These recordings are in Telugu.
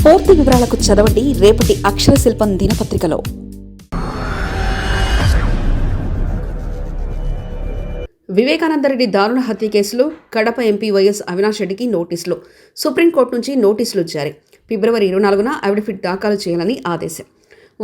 పూర్తి వివరాలకు చదవండి రేపటి అక్షర శిల్పం దినపత్రికలో. వివేకానందరెడ్డి దారుణ హత్య కేసులో కడప ఎంపీ వైఎస్ అవినాష్ రెడ్డికి నోటీసులు. సుప్రీంకోర్టు నుంచి నోటీసులు జారీ. ఫిబ్రవరి 24న అఫిడవిట్ దాఖలు చేయాలని ఆదేశం.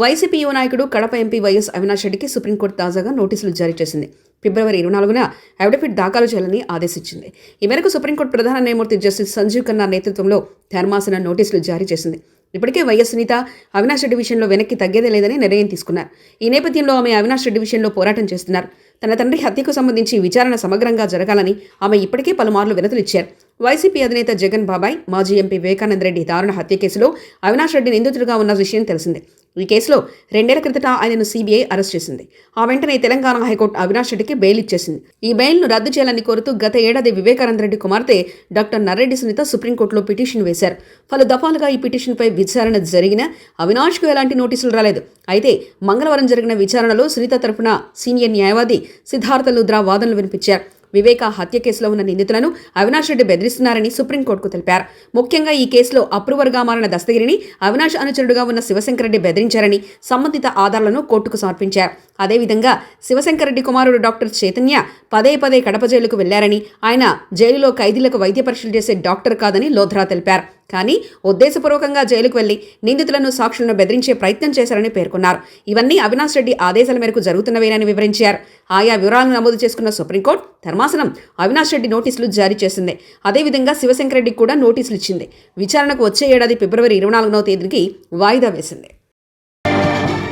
వైసీపీ యువ నాయకుడు కడప ఎంపీ వైఎస్ అవినాష్ రెడ్డికి సుప్రీంకోర్టు తాజాగా నోటీసులు జారీ చేసింది. ఫిబ్రవరి 24న అఫిడవిట్ దాఖలు చేయాలని ఆదేశించింది. ఈ మేరకు సుప్రీంకోర్టు ప్రధాన న్యాయమూర్తి జస్టిస్ సంజీవ్ ఖన్నా నేతృత్వంలో ధర్మాసనం నోటీసులు జారీ చేసింది. ఇప్పటికే వైఎస్ సునీత అవినాష్ రెడ్డి విషయంలో వెనక్కి తగ్గేదే లేదని నిర్ణయం తీసుకున్నారు. ఈ నేపథ్యంలో ఆమె అవినాష్ రెడ్డి విషయంలో పోరాటం చేస్తున్నారు. తన తండ్రి హత్యకు సంబంధించి విచారణ సమగ్రంగా జరగాలని ఆమె ఇప్పటికే పలుమార్లు వినతులు ఇచ్చారు. వైసీపీ అధినేత జగన్ బాబాయ్, మాజీ ఎంపీ వివేకానందరెడ్డి దారుణ హత్య కేసులో అవినాష్ రెడ్డి నిందితుడిగా ఉన్న విషయం తెలిసిందే. ఈ కేసులో 2 ఏళ్ల క్రితట ఆయనను సీబీఐ అరెస్ట్ చేసింది. ఆ వెంటనే తెలంగాణ హైకోర్టు అవినాష్ రెడ్డికి బెయిల్ ఇచ్చేసింది. ఈ బెయిల్ను రద్దు చేయాలని కోరుతూ గత ఏడాది వివేకానందరెడ్డి కుమార్తె డాక్టర్ నర్రెడ్డి సునీత సుప్రీంకోర్టులో పిటిషన్ వేశారు. పలు దఫాలుగా ఈ పిటిషన్పై విచారణ జరిగిన అవినాష్కు ఎలాంటి నోటీసులు రాలేదు. అయితే మంగళవారం జరిగిన విచారణలో సునీత తరపున సీనియర్ న్యాయవాది సిద్ధార్థ లుద్రా వాదనలు వినిపించారు. వివేక హత్య కేసులో ఉన్న నిందితులను అవినాష్ రెడ్డి బెదిరిస్తున్నారని సుప్రీంకోర్టుకు తెలిపారు. ముఖ్యంగా ఈ కేసులో అప్రూవర్గా మారిన దస్తగిరిని అవినాష్ అనుచరుడుగా ఉన్న శివశంకరెడ్డి బెదిరించారని సంబంధిత ఆధారాలను కోర్టుకు సమర్పించారు. అదేవిధంగా శివశంకరెడ్డి కుమారుడు డాక్టర్ చైతన్య పదే కడప జైలుకు వెళ్లారని, ఆయన జైలులో ఖైదీలకు వైద్య పరీక్షలు చేసే డాక్టర్ కాదని లోధ్రా తెలిపారు. కానీ ఉద్దేశపూర్వకంగా జైలుకు వెళ్లి నిందితులను, సాక్షులను బెదిరించే ప్రయత్నం చేశారని పేర్కొన్నారు. ఇవన్నీ అవినాష్ రెడ్డి ఆదేశాల మేరకు జరుగుతున్నవేనని వివరించారు. ఆయా వివరాలను నమోదు చేసుకున్న సుప్రీంకోర్టు ధర్మాసనం అవినాష్ రెడ్డి నోటీసులు జారీ చేసింది. అదేవిధంగా శివశంకరెడ్డికి కూడా నోటీసులు ఇచ్చింది. విచారణకు వచ్చే ఏడాది ఫిబ్రవరి 24వ తేదీకి వాయిదా వేసింది.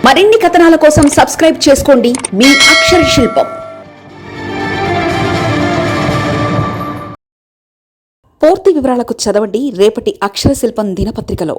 మరిన్ని కథనాల కోసం సబ్స్క్రైబ్ చేసుకోండి మీ అక్షర శిల్పం. పూర్తి వివరాలకు చదవండి రేపటి అక్షర శిల్పం దినపత్రికలో.